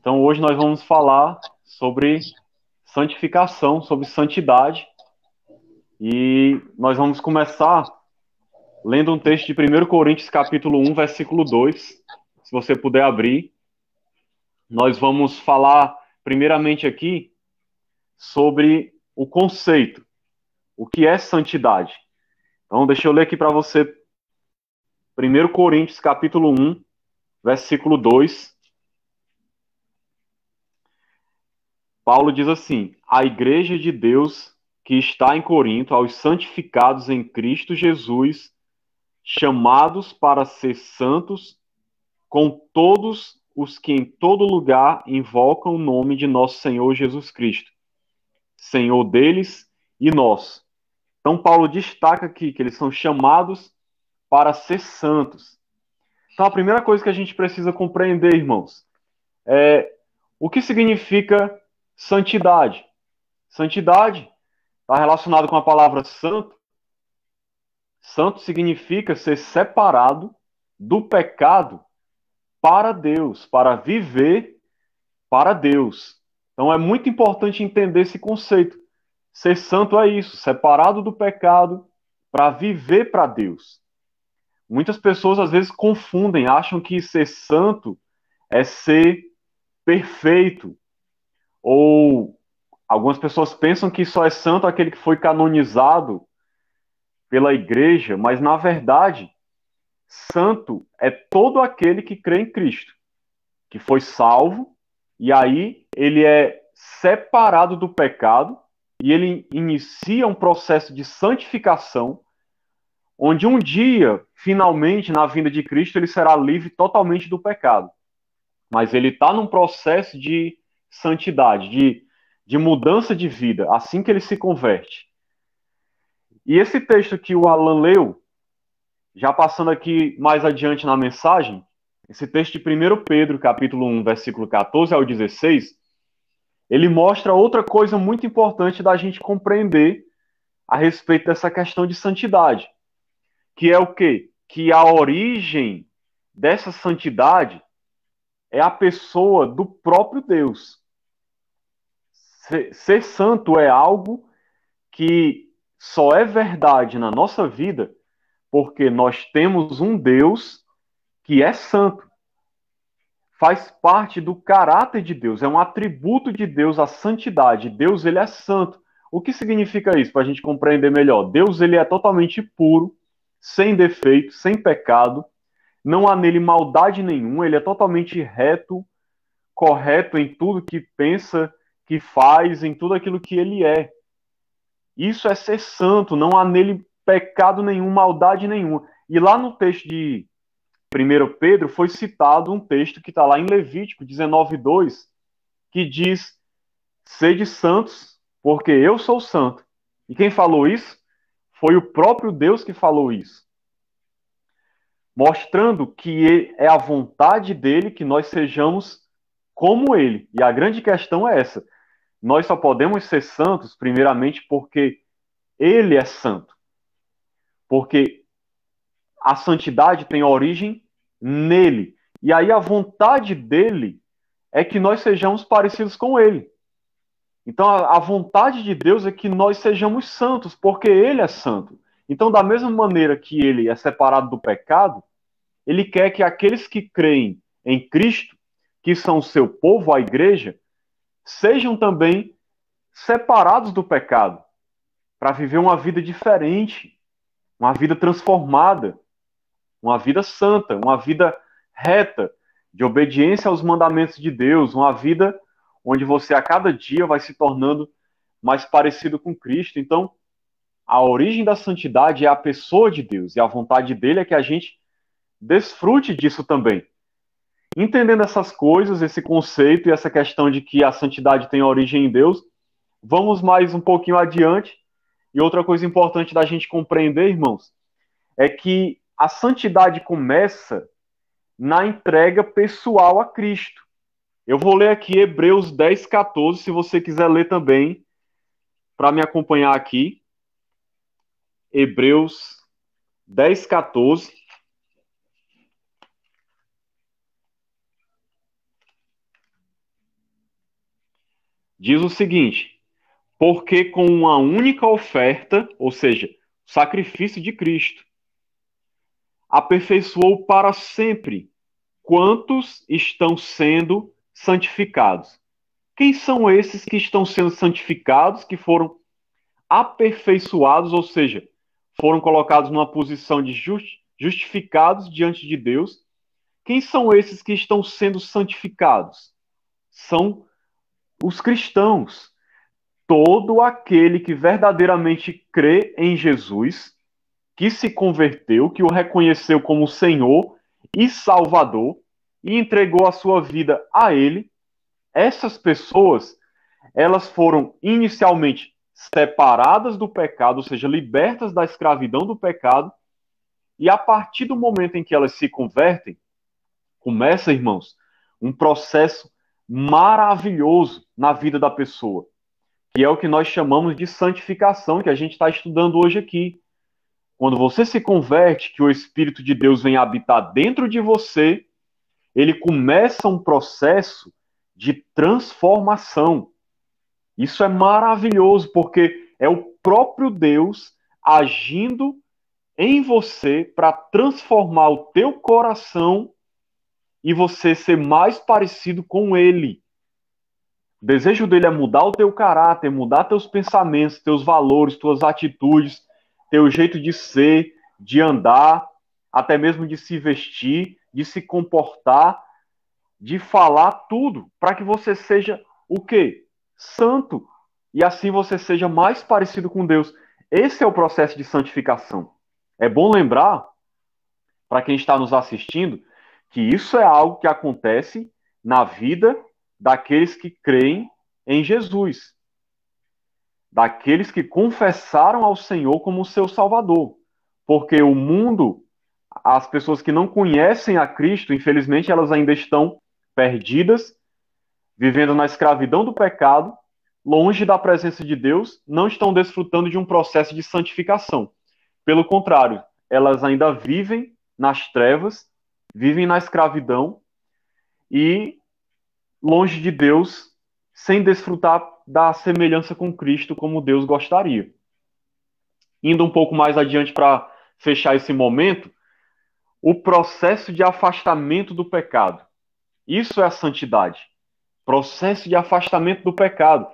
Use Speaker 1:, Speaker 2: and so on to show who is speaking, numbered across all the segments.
Speaker 1: Então, hoje nós vamos falar sobre santificação, sobre santidade, e nós vamos começar lendo um texto de 1 Coríntios, capítulo 1, versículo 2. Se você puder abrir, nós vamos falar primeiramente aqui sobre o conceito, o que é santidade. Então, deixa eu ler aqui para você 1 Coríntios, capítulo 1, versículo 2. Paulo diz assim: a igreja de Deus que está em Corinto, aos santificados em Cristo Jesus, chamados para ser santos, com todos os que em todo lugar invocam o nome de nosso Senhor Jesus Cristo, Senhor deles e nosso. Então, Paulo destaca aqui que eles são chamados para ser santos. Então, a primeira coisa que a gente precisa compreender, irmãos, é o que significa santidade. Santidade está relacionado com a palavra santo. Santo significa ser separado do pecado para Deus, para viver para Deus. Então é muito importante entender esse conceito. Ser santo é isso, separado do pecado para viver para Deus. Muitas pessoas às vezes confundem, acham que ser santo é ser perfeito, ou algumas pessoas pensam que só é santo aquele que foi canonizado pela igreja, mas na verdade, santo é todo aquele que crê em Cristo, que foi salvo, e aí ele é separado do pecado, e ele inicia um processo de santificação, onde um dia, finalmente, na vinda de Cristo, ele será livre totalmente do pecado. Mas ele está num processo de santidade, de mudança de vida, assim que ele se converte. E esse texto que o Alan leu, já passando aqui mais adiante na mensagem, esse texto de 1 Pedro, capítulo 1, versículo 14 ao 16, ele mostra outra coisa muito importante da gente compreender a respeito dessa questão de santidade, que é o quê? Que a origem dessa santidade é a pessoa do próprio Deus. Ser santo é algo que só é verdade na nossa vida porque nós temos um Deus que é santo. Faz parte do caráter de Deus, é um atributo de Deus a santidade. Deus, ele é santo. O que significa isso, para a gente compreender melhor? Deus, ele é totalmente puro, sem defeito, sem pecado, não há nele maldade nenhuma, ele é totalmente reto, correto em tudo que pensa, que faz, em tudo aquilo que ele é. Isso é ser santo, não há nele pecado nenhum, maldade nenhuma. E lá no texto de 1 Pedro foi citado um texto que está lá em Levítico 19:2, que diz: sede santos, porque eu sou santo. E quem falou isso? Foi o próprio Deus que falou isso. Mostrando que é a vontade dele que nós sejamos como ele. E a grande questão é essa. Nós só podemos ser santos, primeiramente, porque ele é santo. Porque a santidade tem origem nele. E aí a vontade dele é que nós sejamos parecidos com ele. Então a vontade de Deus é que nós sejamos santos, porque ele é santo. Então, da mesma maneira que ele é separado do pecado, ele quer que aqueles que creem em Cristo, que são o seu povo, a igreja, sejam também separados do pecado, para viver uma vida diferente, uma vida transformada, uma vida santa, uma vida reta, de obediência aos mandamentos de Deus, uma vida onde você a cada dia vai se tornando mais parecido com Cristo. Então, a origem da santidade é a pessoa de Deus, e a vontade dele é que a gente desfrute disso também. Entendendo essas coisas, esse conceito e essa questão de que a santidade tem origem em Deus, vamos mais um pouquinho adiante. E outra coisa importante da gente compreender, irmãos, é que a santidade começa na entrega pessoal a Cristo. Eu vou ler aqui Hebreus 10:14, se você quiser ler também, para me acompanhar aqui. Hebreus 10:14. Diz o seguinte: porque com uma única oferta, ou seja, o sacrifício de Cristo, aperfeiçoou para sempre quantos estão sendo santificados. Quem são esses que estão sendo santificados, que foram aperfeiçoados, ou seja, foram colocados numa posição de justificados diante de Deus? Quem são esses que estão sendo santificados? São os cristãos. Todo aquele que verdadeiramente crê em Jesus, que se converteu, que o reconheceu como Senhor e Salvador e entregou a sua vida a Ele, essas pessoas, elas foram inicialmente separadas do pecado, ou seja, libertas da escravidão do pecado, e a partir do momento em que elas se convertem, começa, irmãos, um processo maravilhoso na vida da pessoa, que é o que nós chamamos de santificação, que a gente está estudando hoje aqui. Quando você se converte, que o Espírito de Deus vem habitar dentro de você, ele começa um processo de transformação. Isso é maravilhoso, porque é o próprio Deus agindo em você para transformar o teu coração e você ser mais parecido com ele. O desejo dele é mudar o teu caráter, mudar teus pensamentos, teus valores, tuas atitudes, teu jeito de ser, de andar, até mesmo de se vestir, de se comportar, de falar tudo, para que você seja o quê? Santo. E assim você seja mais parecido com Deus. Esse é o processo de santificação. É bom lembrar, para quem está nos assistindo, que isso é algo que acontece na vida daqueles que creem em Jesus, daqueles que confessaram ao Senhor como seu Salvador. Porque o mundo, as pessoas que não conhecem a Cristo, infelizmente, elas ainda estão perdidas, vivendo na escravidão do pecado, longe da presença de Deus, não estão desfrutando de um processo de santificação. Pelo contrário, elas ainda vivem nas trevas, vivem na escravidão e longe de Deus, sem desfrutar da semelhança com Cristo como Deus gostaria. Indo um pouco mais adiante para fechar esse momento, o processo de afastamento do pecado. Isso é a santidade. Processo de afastamento do pecado.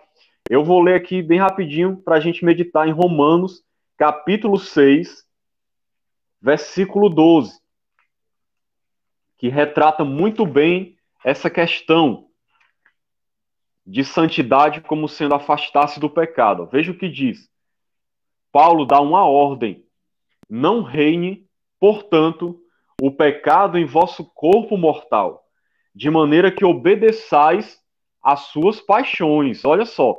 Speaker 1: Eu vou ler aqui bem rapidinho para a gente meditar em Romanos, capítulo 6, versículo 12, que retrata muito bem essa questão de santidade como sendo afastar-se do pecado. Veja o que diz. Paulo dá uma ordem. Não reine, portanto, o pecado em vosso corpo mortal, de maneira que obedeçais às suas paixões. Olha só,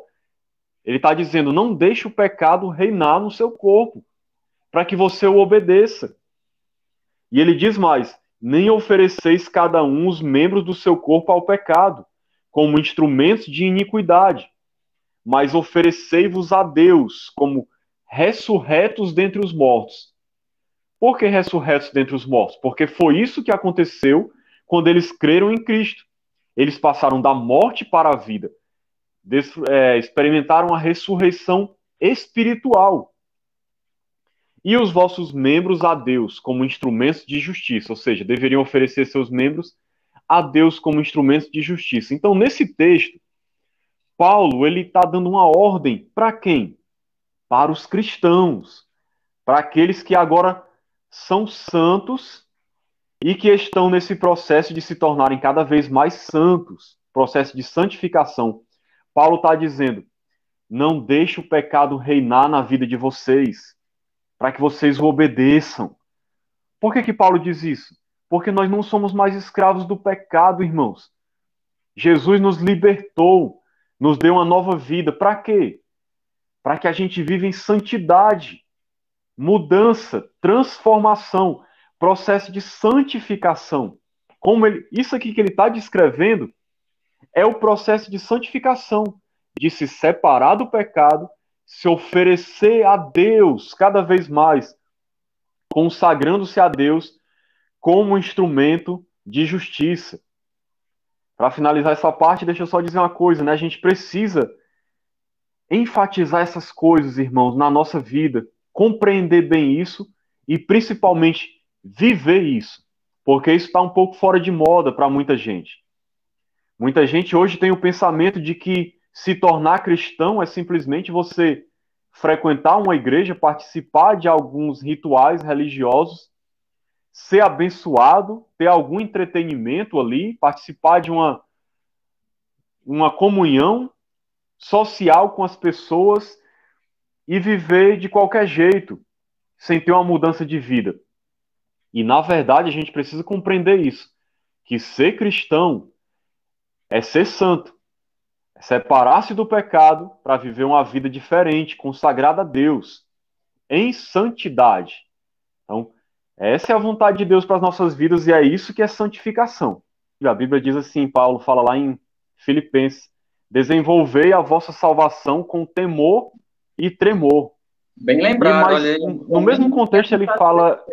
Speaker 1: ele está dizendo, não deixe o pecado reinar no seu corpo, para que você o obedeça. E ele diz mais, nem ofereceis cada um os membros do seu corpo ao pecado, como instrumentos de iniquidade, mas oferecei-vos a Deus como ressurretos dentre os mortos. Por que ressurretos dentre os mortos? Porque foi isso que aconteceu quando eles creram em Cristo. Eles passaram da morte para a vida. Experimentaram a ressurreição espiritual. E os vossos membros a Deus como instrumentos de justiça, ou seja, deveriam oferecer seus membros a Deus como instrumentos de justiça. Então, nesse texto, Paulo ele está dando uma ordem para quem? Para os cristãos, para aqueles que agora são santos e que estão nesse processo de se tornarem cada vez mais santos, processo de santificação. Paulo está dizendo, não deixe o pecado reinar na vida de vocês, para que vocês o obedeçam. Por que Paulo diz isso? Porque nós não somos mais escravos do pecado, irmãos. Jesus nos libertou, nos deu uma nova vida. Para quê? Para que a gente viva em santidade, mudança, transformação, processo de santificação. Isso aqui que ele está descrevendo é o processo de santificação, de se separar do pecado, se oferecer a Deus cada vez mais, consagrando-se a Deus como instrumento de justiça. Para finalizar essa parte, deixa eu só dizer uma coisa, né? A gente precisa enfatizar essas coisas, irmãos, na nossa vida, compreender bem isso e principalmente viver isso, porque isso está um pouco fora de moda para muita gente. Muita gente hoje tem o pensamento de que se tornar cristão é simplesmente você frequentar uma igreja, participar de alguns rituais religiosos, ser abençoado, ter algum entretenimento ali, participar de uma comunhão social com as pessoas e viver de qualquer jeito, sem ter uma mudança de vida. E, na verdade, a gente precisa compreender isso, que ser cristão é ser santo, é separar-se do pecado para viver uma vida diferente, consagrada a Deus, em santidade. Então, essa é a vontade de Deus para as nossas vidas e é isso que é santificação. E a Bíblia diz assim, Paulo fala lá em Filipenses, desenvolvei a vossa salvação com temor e tremor.
Speaker 2: Bem
Speaker 1: E
Speaker 2: lembrado,
Speaker 1: mas
Speaker 2: olha,
Speaker 1: no mesmo contexto ele fala,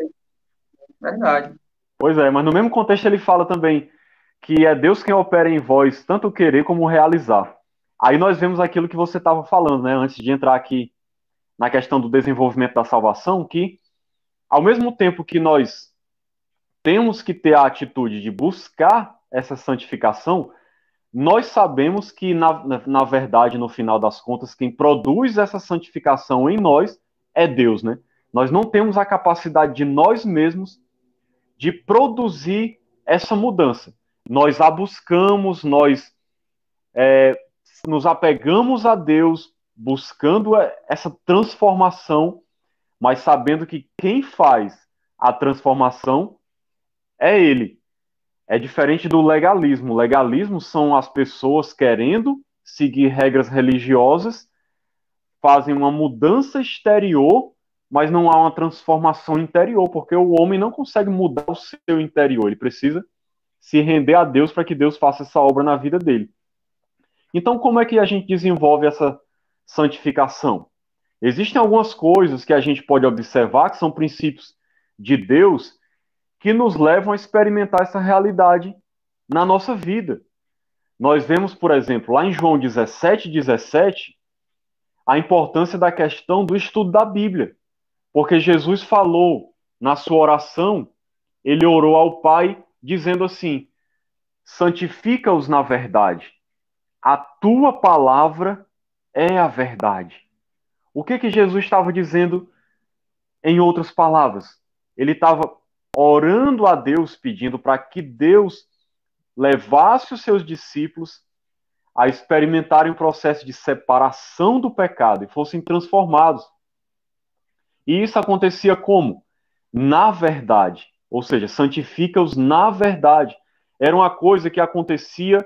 Speaker 2: verdade.
Speaker 1: pois é, mas no mesmo contexto ele fala também que é Deus quem opera em vós tanto o querer como o realizar. Aí nós vemos aquilo que você estava falando, né, antes de entrar aqui na questão do desenvolvimento da salvação, que ao mesmo tempo que nós temos que ter a atitude de buscar essa santificação, nós sabemos que, na verdade, no final das contas, quem produz essa santificação em nós é Deus, né? Nós não temos a capacidade de nós mesmos de produzir essa mudança. Nós a buscamos, nós nos apegamos a Deus, buscando essa transformação, mas sabendo que quem faz a transformação é Ele. É diferente do legalismo. O legalismo são as pessoas querendo seguir regras religiosas, fazem uma mudança exterior, mas não há uma transformação interior, porque o homem não consegue mudar o seu interior. Ele precisa se render a Deus para que Deus faça essa obra na vida dele. Então, como é que a gente desenvolve essa santificação? Existem algumas coisas que a gente pode observar que são princípios de Deus que nos levam a experimentar essa realidade na nossa vida. Nós vemos, por exemplo, lá em João 17, a importância da questão do estudo da Bíblia. Porque Jesus falou na sua oração, ele orou ao Pai dizendo assim: santifica-os na verdade. A tua palavra é a verdade. O que Jesus estava dizendo em outras palavras? Ele estava orando a Deus, pedindo para que Deus levasse os seus discípulos a experimentarem um processo de separação do pecado e fossem transformados. E isso acontecia como? Na verdade. Ou seja, santifica-os na verdade. Era uma coisa que acontecia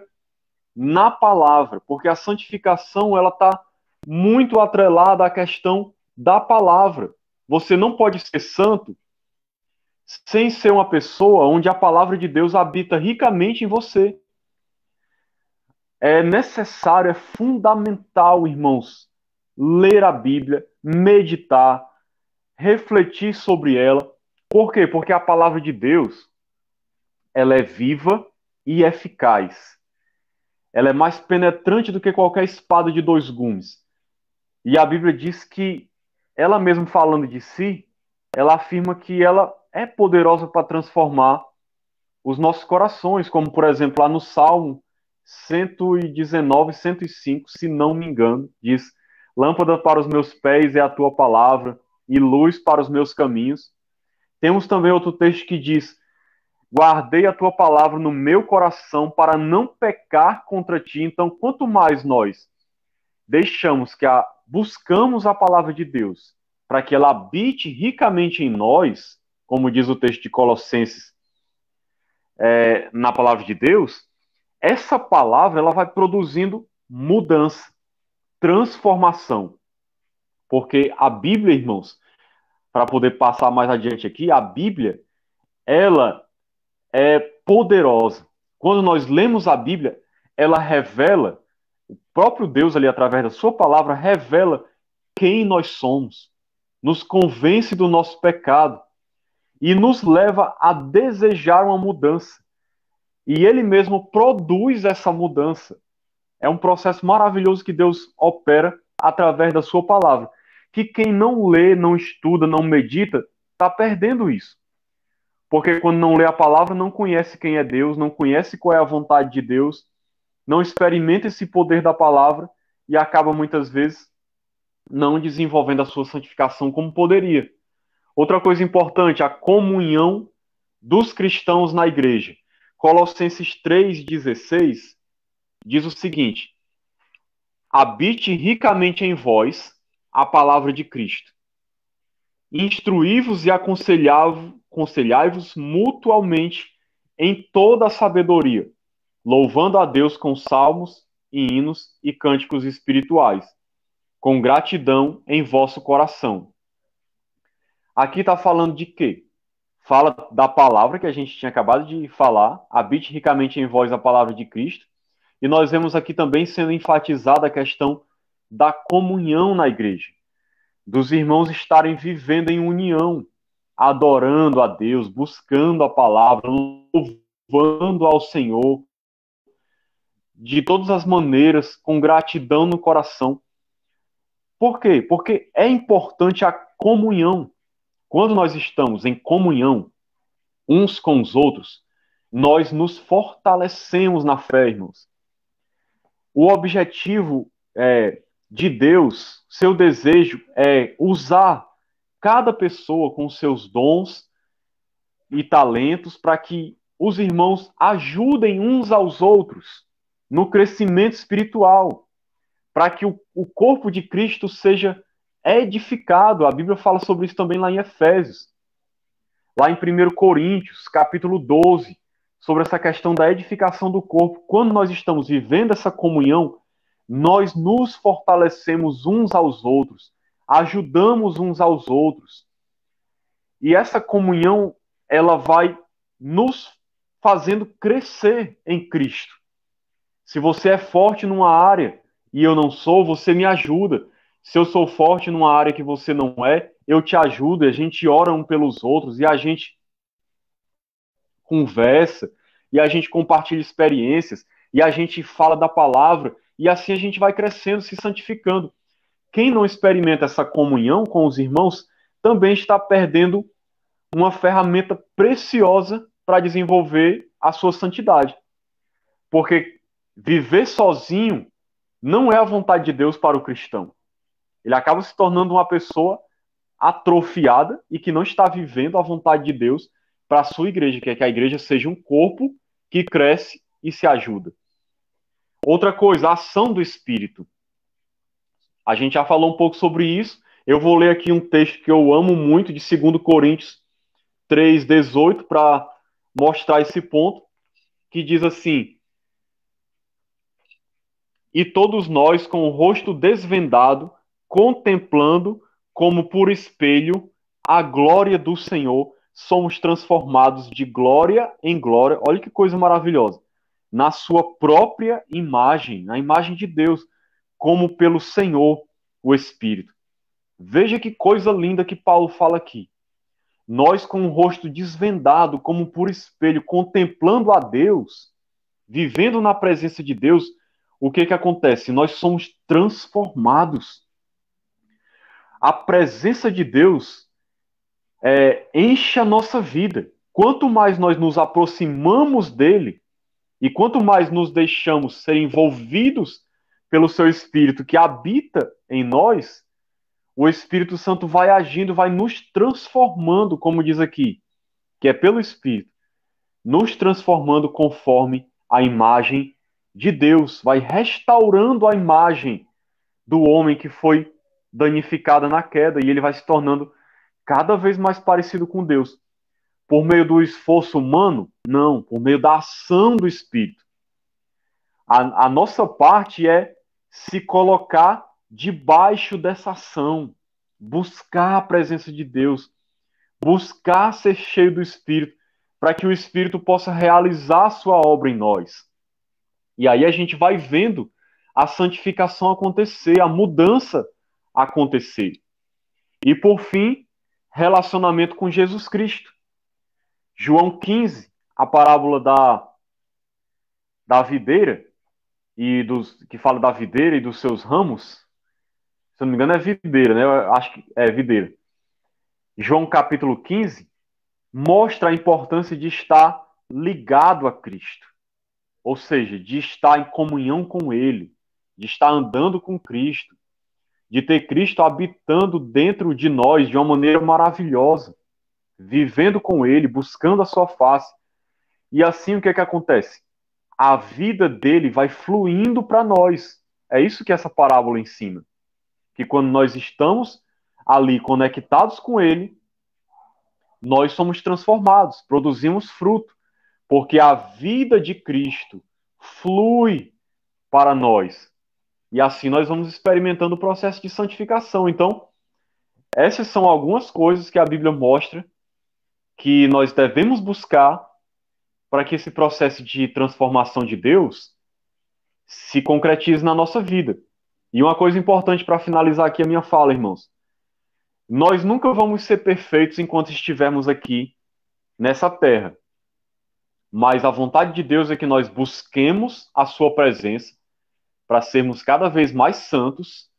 Speaker 1: na palavra, porque a santificação ela está muito atrelada à questão da palavra. Você não pode ser santo sem ser uma pessoa onde a palavra de Deus habita ricamente em você. É necessário, é fundamental, irmãos, ler a Bíblia, meditar, refletir sobre ela. Por quê? Porque a palavra de Deus, ela é viva e eficaz. Ela é mais penetrante do que qualquer espada de dois gumes. E a Bíblia diz que, ela mesma falando de si, ela afirma que ela é poderosa para transformar os nossos corações, como por exemplo lá no Salmo 119, 105, se não me engano, diz: lâmpada para os meus pés é a tua palavra e luz para os meus caminhos. Temos também outro texto que diz: guardei a tua palavra no meu coração para não pecar contra ti. Então, quanto mais nós deixamos buscamos a palavra de Deus para que ela habite ricamente em nós, como diz o texto de Colossenses, na palavra de Deus, essa palavra ela vai produzindo mudança, transformação. Porque a Bíblia, irmãos, para poder passar mais adiante aqui, a Bíblia, ela é poderosa. Quando nós lemos a Bíblia, ela revela, o próprio Deus ali, através da sua palavra, revela quem nós somos, nos convence do nosso pecado e nos leva a desejar uma mudança. e ele mesmo produz essa mudança. É um processo maravilhoso que Deus opera através da sua palavra. Que quem não lê, não estuda, não medita, está perdendo isso. Porque quando não lê a palavra, não conhece quem é Deus, não conhece qual é a vontade de Deus, não experimenta esse poder da palavra e acaba muitas vezes não desenvolvendo a sua santificação como poderia. Outra coisa importante, a comunhão dos cristãos na igreja. Colossenses 3,16 diz o seguinte: habite ricamente em vós a palavra de Cristo. Instruí-vos e aconselhai-vos mutualmente em toda a sabedoria, louvando a Deus com salmos e hinos e cânticos espirituais, com gratidão em vosso coração. Aqui está falando de quê? Fala da palavra que a gente tinha acabado de falar, habite ricamente em vós a palavra de Cristo, e nós vemos aqui também sendo enfatizada a questão da comunhão na igreja, dos irmãos estarem vivendo em união, adorando a Deus, buscando a palavra, louvando ao Senhor, de todas as maneiras, com gratidão no coração. Por quê? Porque é importante a comunhão. Quando nós estamos em comunhão uns com os outros, nós nos fortalecemos na fé, irmãos. O objetivo de Deus, seu desejo é usar cada pessoa com seus dons e talentos para que os irmãos ajudem uns aos outros no crescimento espiritual, para que o corpo de Cristo seja edificado. A Bíblia fala sobre isso também lá em Efésios. Lá em 1 Coríntios, capítulo 12, sobre essa questão da edificação do corpo. Quando nós estamos vivendo essa comunhão, nós nos fortalecemos uns aos outros, ajudamos uns aos outros. E essa comunhão, ela vai nos fazendo crescer em Cristo. Se você é forte numa área e eu não sou, você me ajuda. Se eu sou forte numa área que você não é, eu te ajudo, e a gente ora um pelos outros, e a gente conversa, e a gente compartilha experiências, e a gente fala da palavra, e assim a gente vai crescendo, se santificando. Quem não experimenta essa comunhão com os irmãos, também está perdendo uma ferramenta preciosa para desenvolver a sua santidade. Porque viver sozinho não é a vontade de Deus para o cristão. Ele acaba se tornando uma pessoa atrofiada e que não está vivendo a vontade de Deus para a sua igreja, que é que a igreja seja um corpo que cresce e se ajuda. Outra coisa, a ação do Espírito. A gente já falou um pouco sobre isso. Eu vou ler aqui um texto que eu amo muito, de 2 Coríntios 3,18, para mostrar esse ponto, que diz assim: e todos nós, com o rosto desvendado, contemplando como por espelho a glória do Senhor, somos transformados de glória em glória. Olha que coisa maravilhosa. Na sua própria imagem, na imagem de Deus, como pelo Senhor, o Espírito. Veja que coisa linda que Paulo fala aqui. Nós, com o rosto desvendado, como por espelho, contemplando a Deus, vivendo na presença de Deus, o que acontece? Nós somos transformados. A presença de Deus enche a nossa vida. Quanto mais nós nos aproximamos dele e quanto mais nos deixamos ser envolvidos pelo seu Espírito que habita em nós, o Espírito Santo vai agindo, vai nos transformando, como diz aqui, que é pelo Espírito, nos transformando conforme a imagem de Deus, vai restaurando a imagem do homem que foi danificada na queda, e ele vai se tornando cada vez mais parecido com Deus. Por meio do esforço humano? Não, por meio da ação do Espírito. A nossa parte é se colocar debaixo dessa ação, buscar a presença de Deus, buscar ser cheio do Espírito, para que o Espírito possa realizar a sua obra em nós. E aí a gente vai vendo a santificação acontecer, a mudança acontecer. E por fim, relacionamento com Jesus Cristo. João 15, a parábola da videira que fala da videira e dos seus ramos, se eu não me engano é videira, né? Eu acho que é videira. João capítulo 15 mostra a importância de estar ligado a Cristo, ou seja, de estar em comunhão com Ele, de estar andando com Cristo, de ter Cristo habitando dentro de nós de uma maneira maravilhosa, vivendo com Ele, buscando a sua face. E assim o que é que acontece? A vida dele vai fluindo para nós. É isso que essa parábola ensina. Que quando nós estamos ali conectados com ele, nós somos transformados, produzimos fruto, porque a vida de Cristo flui para nós. E assim nós vamos experimentando o processo de santificação. Então, essas são algumas coisas que a Bíblia mostra que nós devemos buscar para que esse processo de transformação de Deus se concretize na nossa vida. E uma coisa importante para finalizar aqui a minha fala, irmãos. Nós nunca vamos ser perfeitos enquanto estivermos aqui nessa terra. Mas a vontade de Deus é que nós busquemos a sua presença para sermos cada vez mais santos.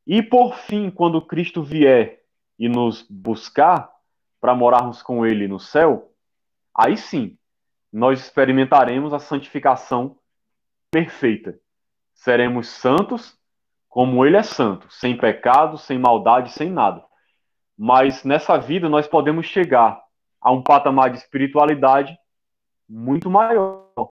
Speaker 1: E por fim, quando Cristo vier e nos buscar para morarmos com Ele no céu, aí sim, nós experimentaremos a santificação perfeita. Seremos santos como Ele é santo, sem pecado, sem maldade, sem nada. Mas nessa vida nós podemos chegar a um patamar de espiritualidade muito maior.